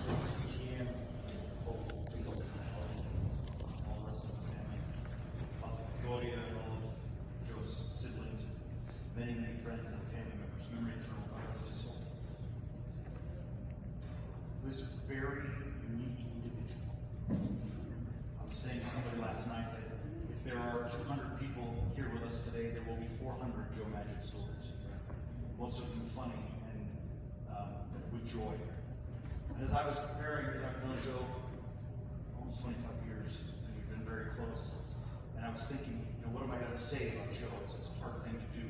safe as we can. Hope peace and all the rest of the family. Gloria and all of Joe's siblings, many, many friends and family members. Memory eternal, God rest his soul. He was a very unique individual. I was saying to somebody last night that if there are 200 people here with us today, there will be 400 Joe Majed stories. Most of them funny and with joy. And as I was preparing, I've known Joe almost 25 years, and we've been very close. And I was thinking, what am I going to say about Joe? It's a hard thing to do.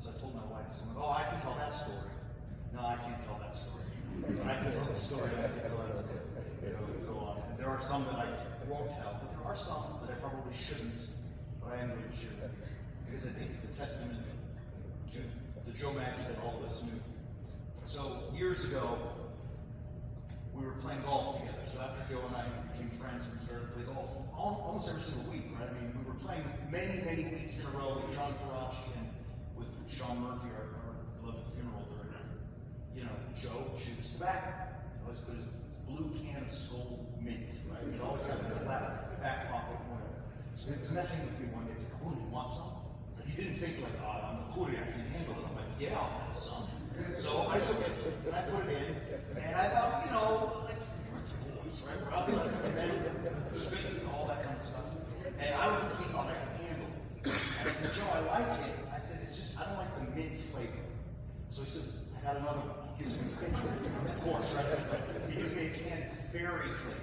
So I told my wife, I can tell that story. No, I can't tell that story. But I can tell the story, I can tell that story, and so on. And there are some that I won't tell, but there are some that I probably shouldn't, but I am going to share them. Because I think it's a testament to the Joe Majed that all of us knew. So years ago, we were playing golf together. So after Joe and I became friends, we started to play golf almost every single week, right? I mean, we were playing many, many weeks in a row with John Karachi and with Sean Murphy, our beloved funeral director. Joe chews tobacco. Always put his blue can of Skull mint, right? He'd always have it in his back pocket, whatever. So he was messing with me one day. He said, "Oh, you want some?" So he didn't think like, I'm a Korean, I can handle it. I'm like, yeah, I'll have some. So I took it, and I put it in, and I thought, like, we're boys, right? We're outside of the bed, spitting, all that kind of stuff. And I don't think he thought I could handle it. And I said, Joe, I like it. I said, it's just, I don't like the mint flavor. So he says, I got another one. He gives me of course, right? He gives me a can, it's berry flavor.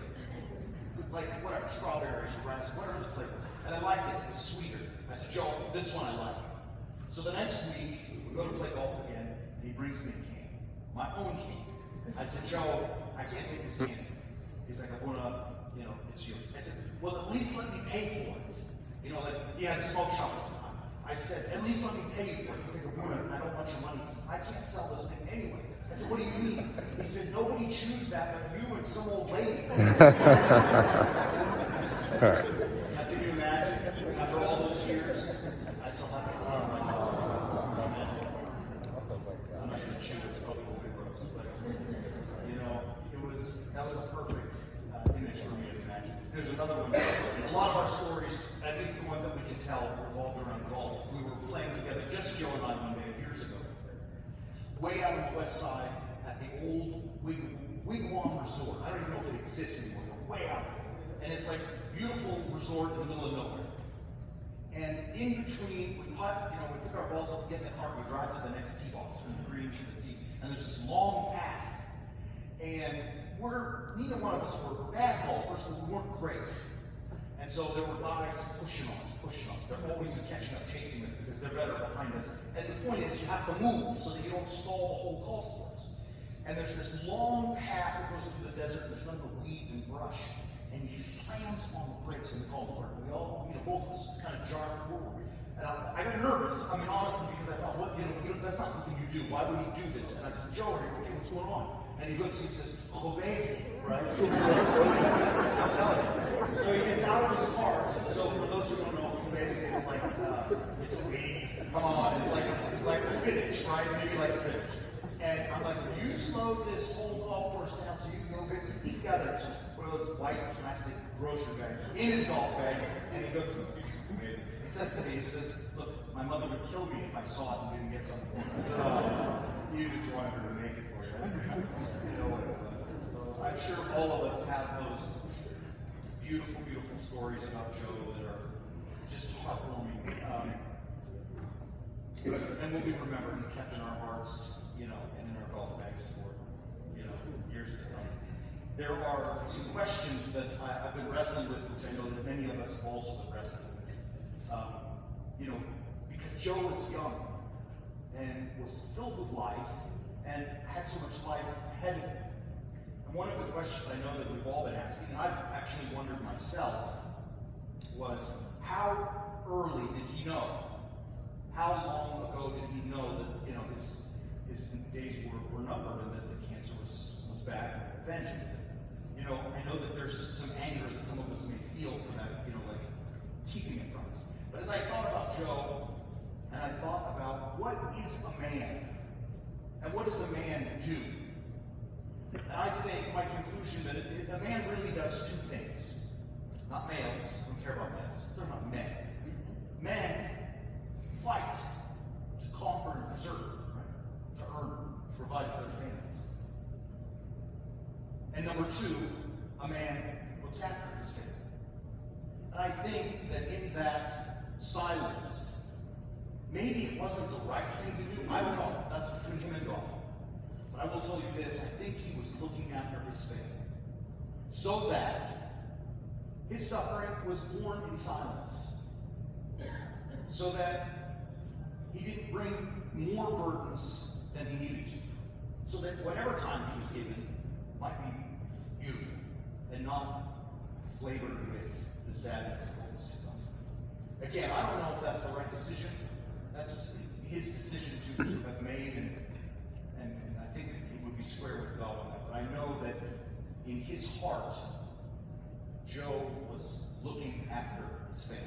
Like, whatever, strawberries or raspberries, whatever the flavor. And I liked it, it was sweeter. I said, Joe, this one I like. So the next week, we go to play golf again, and he brings me a can, my own can. I said, Joe, I can't take this can. He's like, I want to, it's yours. I said, well, at least let me pay for it. Like, he had a smoke shop at the time. I said, at least let me pay for it. He's like, I don't want your money. He says, I can't sell this thing anyway. I said, what do you mean? He said, nobody chews that but you and some old lady. Can you imagine? After all those years, I still have it on my phone. I'm not going to chew it, it's probably going to be gross. But, that was a perfect image for me to imagine. There's another one. A lot of our stories, at least the ones that we can tell, revolved around golf. We were playing together, just Joe and I, one day years ago. Way out on the west side at the old Wigwam Resort. I don't even know if it exists anymore. We're way out there. And it's like a beautiful resort in the middle of nowhere. And in between, we pick our balls up, get in the cart, we drive to the next tee box, from the green to the tee. And there's this long path. And neither one of us were bad golfers, but we weren't great. And so there were guys pushing us. They're always catching up, chasing us because they're better behind us. And the point is, you have to move so that you don't stall the whole golf course. And there's this long path that goes through the desert. There's nothing but weeds and brush. And he slams on the brakes in the golf cart. We all, both of us kind of jar forward. And I got nervous, honestly, because I thought, that's not something you do. Why would he do this? And I said, Joe, are you okay? What's going on? And he looks and he says, Majed, right? I'm telling you. So he gets out of his car. So for those who don't know, Majed is like, it's a weed. Come on, it's like spinach, right? Maybe like spinach. And I'm like, you slowed this whole golf course down so you can go get it. He's got one of those white plastic grocery bags in his golf bag. And he goes, it's amazing. He says to me, look, my mother would kill me if I saw it and didn't get something for me. I said, you just wanted her to make it for you. You know what it was. So I'm sure all of us have those beautiful, beautiful stories about Joe that are just heartwarming. And will be remembered and kept in our hearts, and in our golf bags for, years to come. There are some questions that I've been wrestling with, which I know that many of us have also been wrestling with. Because Joe was young and was filled with life and had so much life ahead of him. And one of the questions I know that we've all been asking, and I've actually wondered myself, was how early did he know? How long ago did he know that his days were numbered and that the cancer was back and vengeance? And, I know that there's some anger that some of us may feel for that, like keeping it from us. But as I thought about Joe, and I thought about what is a man, and what does a man do? And I think my conclusion that a man really does two things. Not males. I don't care about males. I'm talking about men. Men fight to conquer and preserve, right? To earn, to provide for their families. And number two, a man looks after his family. And I think that in that silence, maybe it wasn't the right thing to do. I don't know. That's between him and God. But I will tell you this, I think he was looking after his family. So that his suffering was borne in silence. So that he didn't bring more burdens than he needed to. So that whatever time he was given might be beautiful and not flavored with the sadness of what was to come. Again, I don't know if that's the right decision. That's his decision to have made, and I think he would be square with God on that. But I know that in his heart, Joe was looking after his family.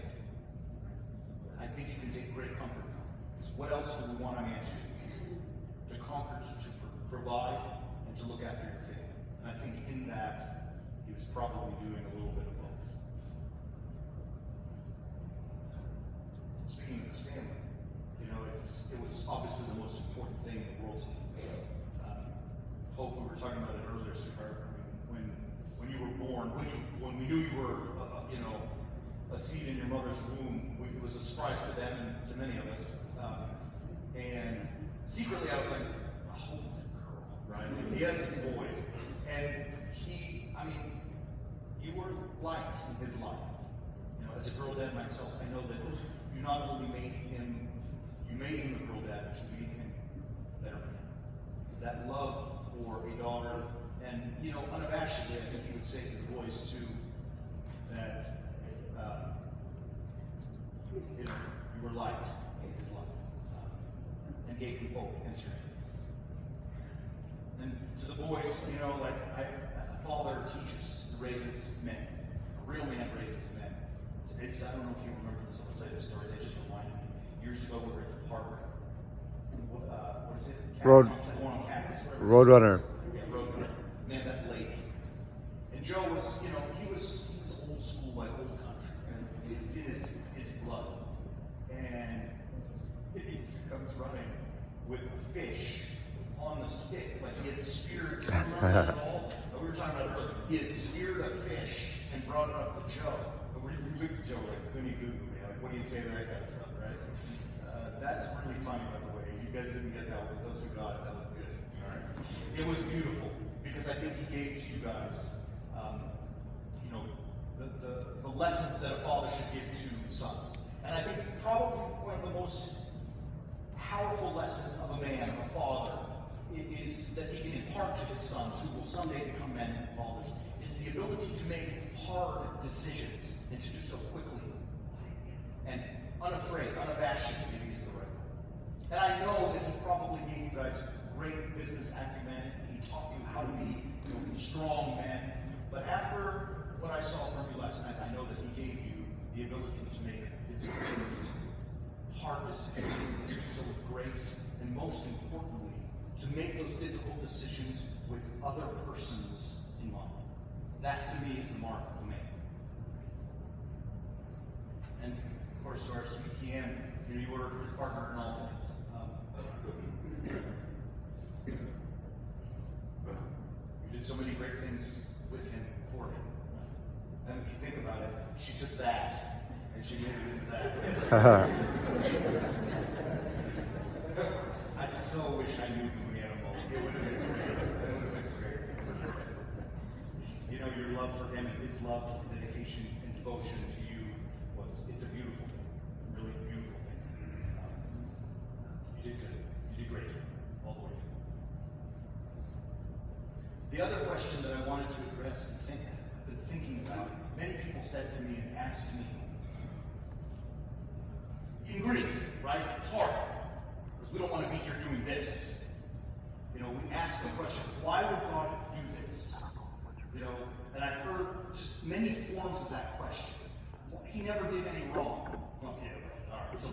I think you can take great comfort now. Because what else do we want a man to do? To conquer, to provide, and to look after your family. And I think in that, he was probably doing a little bit of both. Speaking of his family, it was obviously the most important thing in the world to him. Hope, we were talking about it earlier, sweetheart. When you were born, when we knew you were, a seed in your mother's womb, it was a surprise to them and to many of us. And secretly, I was like, I hope it's a girl, right? Like, he has his boys, and you were light in his life. As a girl dad myself, I know that you not only made him a girl dad, but you made him a better man. That love for a daughter, and unabashedly, I think he would say to the boys too, that you were light in his life, and gave him hope and strength. And to the boys, a father teaches, raises men. A real man raises men. I don't know if you remember this. I'll tell you the story. They just reminded me. Years ago, we were at the park. What is it? Roadrunner. Yeah, Roadrunner. Man, that lake. And Joe was, he was old school, like old country. And it was in his blood. And he comes running with a fish on the stick, like he had speared. Remember that at all? We were talking about it earlier. He had speared a fish and brought it up to Joe. We looked at Joe like, when you Google me, like, what do you say to that kind of stuff, right? That's really funny, by the way. You guys didn't get that one. Those who got it, that was good. All right. It was beautiful because I think he gave to you guys, the lessons that a father should give to sons. And I think probably one of the most powerful lessons of a man, a father, is that he can impart to his sons, who will someday become men and fathers, is the ability to make hard decisions and to do so quickly and unafraid, unabashed, maybe is the right word. And I know that he probably gave you guys great business acumen, and he taught you how to be strong men. But after what I saw from you last night, I know that he gave you the ability to make difficult, hard decisions, and to do so with grace, and most importantly, to make those difficult decisions with other persons in mind. That, to me, is the mark of a man. And, of course, to our sweet Kian, you were his partner in all things. You did so many great things with him, for him. And if you think about it, she took that, and she made it into that. I so wish I knew the animal. It would have been great. That would have been great. Your love for him and his love, dedication, and devotion to you it's a beautiful thing. Really beautiful thing. You did good. You did great. All the way through. The other question that I wanted to address and I've been thinking about, many people said to me and asked me, in grief, right? It's hard. Because we don't want to be here doing this. We ask the question, why would God do this? And I heard just many forms of that question. He never did any wrong. Okay, all right. So